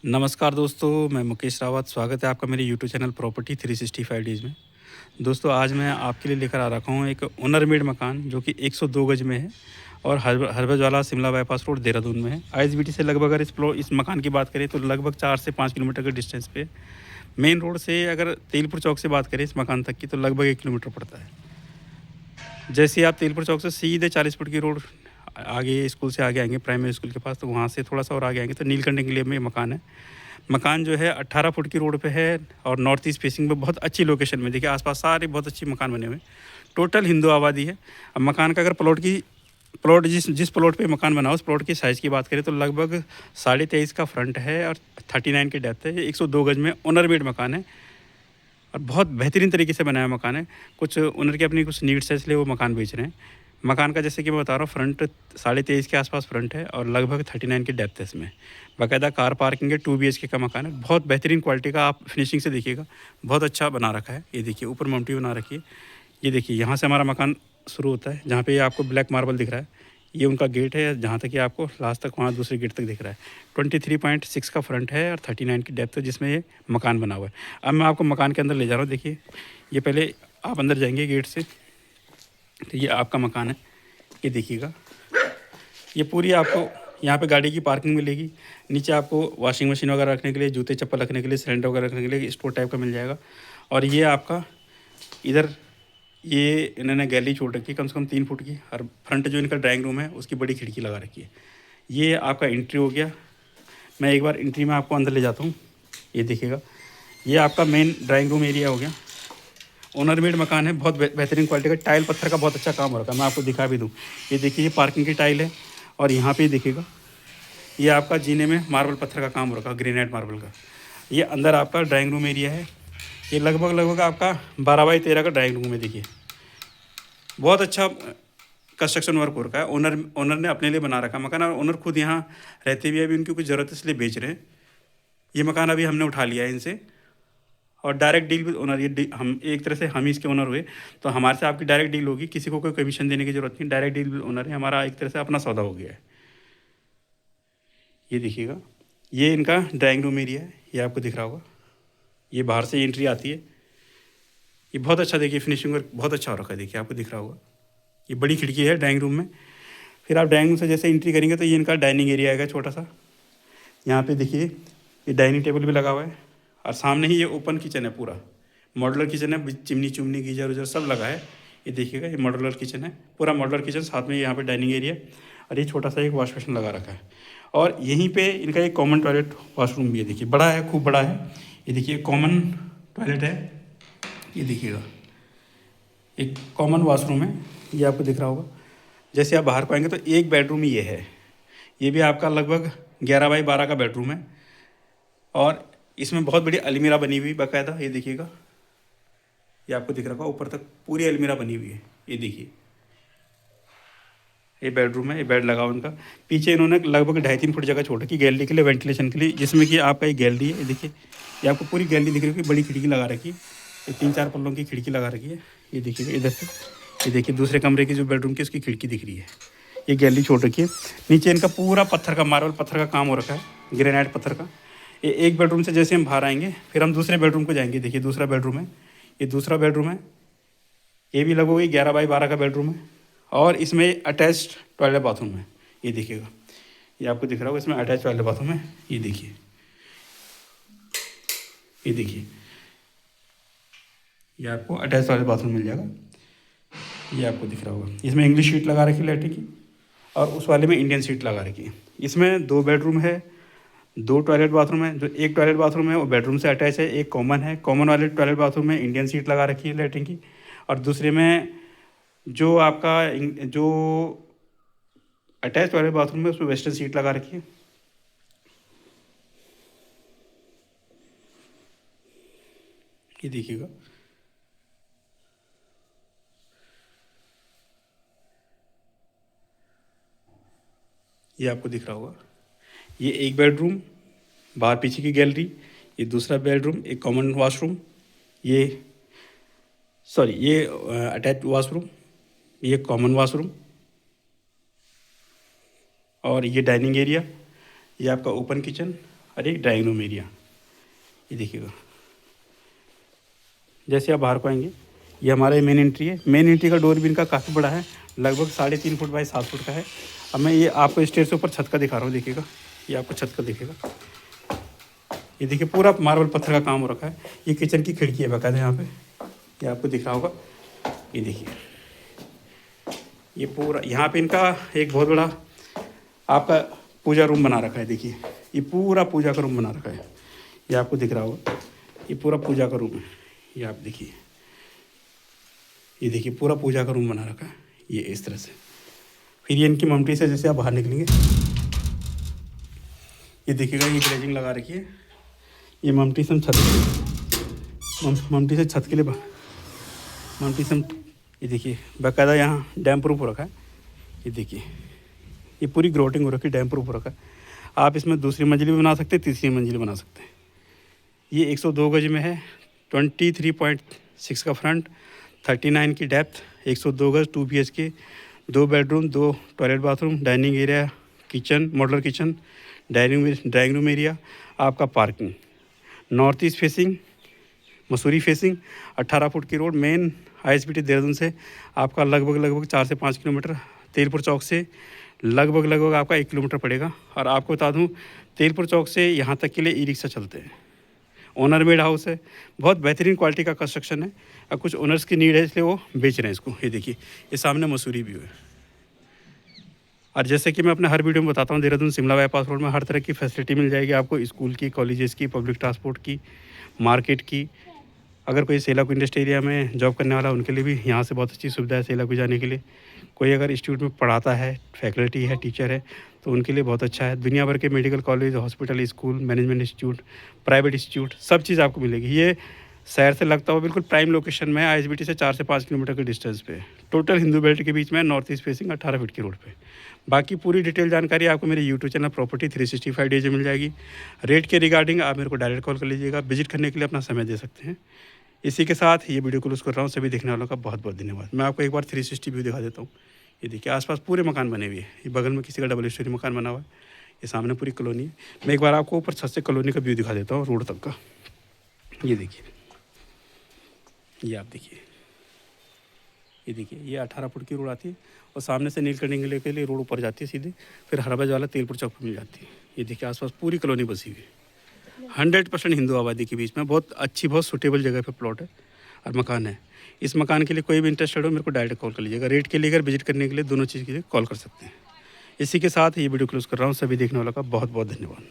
नमस्कार दोस्तों, मैं मुकेश रावत। स्वागत है आपका मेरे यूट्यूब चैनल प्रॉपर्टी 365 डेज़ में। दोस्तों, आज मैं आपके लिए लेकर आ रखा हूँ एक ओनर मेड मकान जो कि 102 गज में है और हरबजवाला शिमला बाईपास रोड देहरादून में है। आईएसबीटी से लगभग अगर इस मकान की बात करें तो लगभग 4 से 5 किलोमीटर के डिस्टेंस पे। मेन रोड से अगर तेलपुर चौक से बात करें इस मकान तक की तो लगभग 1 किलोमीटर पड़ता है। जैसे आप तेलपुर चौक से सीधे 40 फुट की रोड आगे स्कूल से आगे आएंगे प्राइमरी स्कूल के पास, तो वहाँ से थोड़ा सा और आगे आएंगे तो नीलकंठ के लिए में मकान है। मकान जो है 18 फुट की रोड पे है और नॉर्थ ईस्ट फेसिंग में बहुत अच्छी लोकेशन में। देखिए आसपास सारे बहुत अच्छे मकान बने हुए हैं। टोटल हिंदू आबादी है। अब मकान का अगर प्लॉट जिस प्लॉट पे मकान बना हो उस प्लॉट की साइज़ की बात करें तो लगभग 23.5 का फ्रंट है और 39 की डेप्थ है। ये 102 गज में ओनर मेड मकान है और बहुत बेहतरीन तरीके से बनाया मकान है। कुछ ओनर की अपनी कुछ नीड्स है इसलिए वो मकान बेच रहे हैं। मकान का जैसे कि मैं बता रहा हूँ फ्रंट 23.5 के आसपास फ्रंट है और लगभग 39 की डेप्थ है इसमें। बाकायदा कार पार्किंग है। 2 BHK का मकान है। बहुत बेहतरीन क्वालिटी का, आप फिनिशिंग से देखिएगा बहुत अच्छा बना रखा है। ये देखिए ऊपर माउंटी बना रखी है। ये देखिए यहाँ से हमारा मकान शुरू होता है जहाँ पे ये आपको ब्लैक मार्बल दिख रहा है। ये उनका गेट है जहाँ तक ये आपको लास्ट तक वहाँ दूसरे गेट तक दिख रहा है। 23.6 का फ्रंट है और 39 की डेप्थ है जिसमें ये मकान बना हुआ है। अब मैं आपको मकान के अंदर ले जा रहा हूँ। देखिए ये पहले आप अंदर जाएंगे गेट से तो ये आपका मकान है। ये देखिएगा ये पूरी आपको यहाँ पे गाड़ी की पार्किंग मिलेगी। नीचे आपको वॉशिंग मशीन वगैरह रखने के लिए, जूते चप्पल रखने के लिए, सिलेंडर वगैरह रखने के लिए स्टोर टाइप का मिल जाएगा। और ये आपका इधर ये इन्होंने गैलरी छोड़ रखी है कम से कम 3 फुट की और फ्रंट जो इनका ड्राइंग रूम है उसकी बड़ी खिड़की लगा रखी है। ये आपका एंट्री हो गया। मैं एक बार एंट्री में आपको अंदर ले जाता हूँ। ये देखिएगा ये आपका मेन ड्राइंग रूम एरिया हो गया। ओनर मेड मकान है। बहुत बेहतरीन क्वालिटी का टाइल पत्थर का बहुत अच्छा काम हो रखा है। मैं आपको दिखा भी दूँ। ये देखिए ये पार्किंग की टाइल है और यहाँ पे देखिएगा ये आपका जीने में मार्बल पत्थर का काम हो रखा है, ग्रेनाइट मार्बल का। ये अंदर आपका ड्राइंग रूम एरिया है। ये लगभग आपका 12x13 का ड्राइंग रूम है। देखिए बहुत अच्छा कंस्ट्रक्शन वर्क हो रखा है। ओनर ने अपने लिए बना रखा है मकान और ओनर खुद यहाँ रहते भी, अभी उनकी कुछ ज़रूरत है इसलिए बेच रहे हैं। ये मकान अभी हमने उठा लिया है इनसे और डायरेक्ट डील विद ओनर। ये हम एक तरह से हम ही इसके ओनर हुए तो हमारे से आपकी डायरेक्ट डील होगी। किसी को कोई कमीशन देने की ज़रूरत नहीं। डायरेक्ट डील विद ओनर है। हमारा एक तरह से अपना सौदा हो गया है। ये देखिएगा ये इनका ड्राइंग रूम एरिया है। ये आपको दिख रहा होगा। ये बाहर से एंट्री आती है। ये बहुत अच्छा, देखिए फिनिशिंग वर्क बहुत अच्छा हो रखा है। देखिए आपको दिख रहा होगा ये बड़ी खिड़की है ड्राइंग रूम में। फिर आप ड्राइंग रूम से जैसे एंट्री करेंगे तो ये इनका डाइनिंग एरिया आएगा छोटा सा। यहाँ पे देखिए ये डाइनिंग टेबल भी लगा हुआ है और सामने ही ये ओपन किचन है। पूरा मॉडुलर किचन है। चिमनी गीजर उजर सब लगा है। ये देखिएगा ये मॉडुलर किचन है, पूरा मॉडुलर किचन। साथ में यहाँ पे डाइनिंग एरिया और ये छोटा सा एक वॉश बेसिन लगा रखा है। और यहीं पे इनका एक कॉमन टॉयलेट वॉशरूम भी है। देखिए बड़ा है, खूब बड़ा है। ये देखिए कॉमन टॉयलेट है। ये देखिएगा एक कॉमन वॉशरूम है। ये आपको दिख रहा होगा। जैसे आप बाहर को आएंगे तो एक बेडरूम ये है। ये भी आपका लगभग 11x12 का बेडरूम है और इसमें बहुत बड़ी अलमीरा बनी हुई बाकायदा। ये देखिएगा ये आपको दिख रहा होगा ऊपर तक पूरी अलमीरा बनी हुई है। ये देखिए ये बेडरूम है। ये बेड लगा उनका। पीछे इन्होंने लगभग 2.5-3 फुट जगह छोड़ रखी गैलरी के लिए, वेंटिलेशन के लिए, जिसमें कि आपका एक गैलरी है। ये देखिए ये आपको पूरी गैलरी दिख रही होगी। बड़ी खिड़की लगा रखी है। ये 3-4 पल्लों की खिड़की लगा रखी है। ये देखिएगा इधर से ये देखिए दूसरे कमरे की जो बेडरूम की उसकी खिड़की दिख रही है। ये गैलरी छोड़ रखी है। नीचे इनका पूरा पत्थर का, मार्बल पत्थर का काम हो रखा है, ग्रेनाइट पत्थर का। ये एक बेडरूम से जैसे हम बाहर आएंगे फिर हम दूसरे बेडरूम को जाएंगे। देखिए दूसरा बेडरूम है। ये दूसरा बेडरूम है। ये भी लगभग 11x12 का बेडरूम है और इसमें अटैच्ड टॉयलेट बाथरूम है। ये देखिएगा ये आपको दिख रहा होगा इसमें अटैच टॉयलेट बाथरूम है। ये देखिए ये देखिए ये आपको अटैच टॉयलेट बाथरूम मिल जाएगा। ये आपको दिख रहा होगा। इसमें इंग्लिश शीट लगा रखी है लैट्रिन की और उस वाले में इंडियन शीट लगा रखी है। इसमें 2 बेडरूम है, 2 टॉयलेट बाथरूम है। जो एक टॉयलेट बाथरूम है वो बेडरूम से अटैच है, एक कॉमन है। कॉमन वाले टॉयलेट बाथरूम में इंडियन सीट लगा रखी है लैट्रिन की और दूसरे में जो आपका जो अटैच टॉयलेट बाथरूम है उसमें वेस्टर्न सीट लगा रखी है। ये देखिएगा ये आपको दिख रहा होगा। ये एक बेडरूम, बाहर पीछे की गैलरी, ये दूसरा बेडरूम, एक कॉमन वॉशरूम, ये अटैच वॉशरूम, ये कॉमन वॉशरूम और ये डाइनिंग एरिया, ये आपका ओपन किचन और एक ड्राइंग रूम एरिया। ये देखिएगा, जैसे आप बाहर को आएंगे ये हमारा मेन एंट्री है। मेन एंट्री का डोर भी इनका काफ़ी बड़ा है, लगभग 3.5 फुट बाई 7 फुट का है। अब मैं ये आपको स्टेयर से ऊपर छत का दिखा रहा हूँ। देखिएगा, ये आपको छत का दिखेगा। ये देखिए पूरा मार्बल पत्थर का काम हो रखा है। ये किचन की खिड़की है बाकायदा यहाँ पे, ये आपको दिख रहा होगा। ये देखिए, ये पूरा यहाँ पे इनका एक बहुत बड़ा आपका पूजा रूम बना रखा है। देखिए ये पूरा पूजा का रूम बना रखा है, ये आपको दिख रहा होगा। ये पूरा पूजा का रूम है, ये आप देखिए। ये देखिए पूरा पूजा का रूम बना रखा है ये इस तरह से। फिर ये इनकी ममटी से जैसे आप बाहर निकलेंगे, ये देखिएगा ये ग्लेजिंग लगा रखी है। ये ममटी से हम छत ममटी से छत के लिए ममटी से हम, ये देखिए बाकायदा यहाँ डैम प्रूफ हो रखा है। ये देखिए ये पूरी ग्रोटिंग हो रखी है, डैम प्रूफ हो रखा है। आप इसमें दूसरी मंजिल भी बना सकते हैं, तीसरी मंजिल बना सकते हैं। ये 102 गज में है, 23.6 का फ्रंट, 39 की डेप्थ, 102 गज, 2 BHK, 2 bedroom, 2 toilet bathroom, dining area, kitchen, modular kitchen, drawing room area, आपका parking, north east facing, Mussoorie facing, 18 foot की रोड, मेन ISBT देहरादून से आपका लगभग 4 से 5 किलोमीटर, तेलपुर चौक से लगभग आपका 1 किलोमीटर पड़ेगा। और आपको बता दूं तेलपुर चौक से यहाँ तक के लिए ई-रिक्शा चलते हैं। ओनर मेड हाउस है, बहुत बेहतरीन क्वालिटी का कंस्ट्रक्शन है। और कुछ ओनर्स की नीड है इसलिए वो बेच रहे हैं इसको। ये देखिए ये सामने मसूरी व्यू है। और जैसे कि मैं अपने हर वीडियो में बताता हूँ, देहरादून शिमला बाईपास रोड में हर तरह की फैसिलिटी मिल जाएगी आपको, स्कूल की, कॉलेजेस की, पब्लिक ट्रांसपोर्ट की, मार्केट की। अगर कोई सेलाकू इंडस्ट्री एरिया में जॉब करने वाला, उनके लिए भी यहाँ से बहुत अच्छी सुविधा है सेलाकू जाने के लिए। कोई अगर इंस्टीट्यूट में पढ़ाता है, फैकल्टी है, टीचर है, तो उनके लिए बहुत अच्छा है। दुनिया भर के medical college, hospital, school, management institute, private institute, सब चीज़ आपको मिलेगी। ये शहर से लगता हुआ बिल्कुल प्राइम लोकेशन में है, ISBT से 4 से 5 किलोमीटर के डिस्टेंस पे। टोटल हिंदू बेल्ट के बीच में, नॉर्थ ईस्ट फेसिंग, 18 फीट की रोड पे। बाकी पूरी डिटेल जानकारी आपको मेरे यूट्यूब चैनल प्रॉपर्टी 365 डेज में मिल जाएगी। रेट के रिगार्डिंग आप मेरे को डायरेक्ट कॉल कर लीजिएगा, विजिट करने के लिए अपना समय दे सकते हैं। इसी के साथ ये वीडियो क्लोज कर रहा हूँ। सभी देखने वालों का बहुत बहुत धन्यवाद। मैं आपको एक बार 360 व्यू दिखा देता हूँ। ये देखिए आसपास पूरे मकान बने हुए हैं। ये बगल में किसी का डबल स्टोरी मकान बना हुआ है, ये सामने पूरी कॉलोनी है। मैं एक बार आपको ऊपर छत से कॉलोनी का व्यू दिखा देता हूँ, रोड तक का। ये देखिए, ये आप देखिए, ये देखिए ये 18 फुट की रोड आती है और सामने से नीलकंठी के लिए रोड ऊपर जाती है सीधे, फिर हरबज वाला तेलपुर चौक पर मिल जाती है। ये देखिए आसपास पूरी कॉलोनी बसी हुई है, 100% हिंदू आबादी के बीच में। बहुत अच्छी, बहुत सूटेबल जगह पे प्लॉट है और मकान है। इस मकान के लिए कोई भी इंटरेस्टेड हो मेरे को डायरेक्ट कॉल कर लीजिएगा। रेट के लिए अगर विजिट करने के लिए, दोनों चीज़ के लिए कॉल कर सकते हैं। इसी के साथ ये वीडियो क्लोज कर रहा हूँ। सभी देखने वालों का बहुत बहुत धन्यवाद।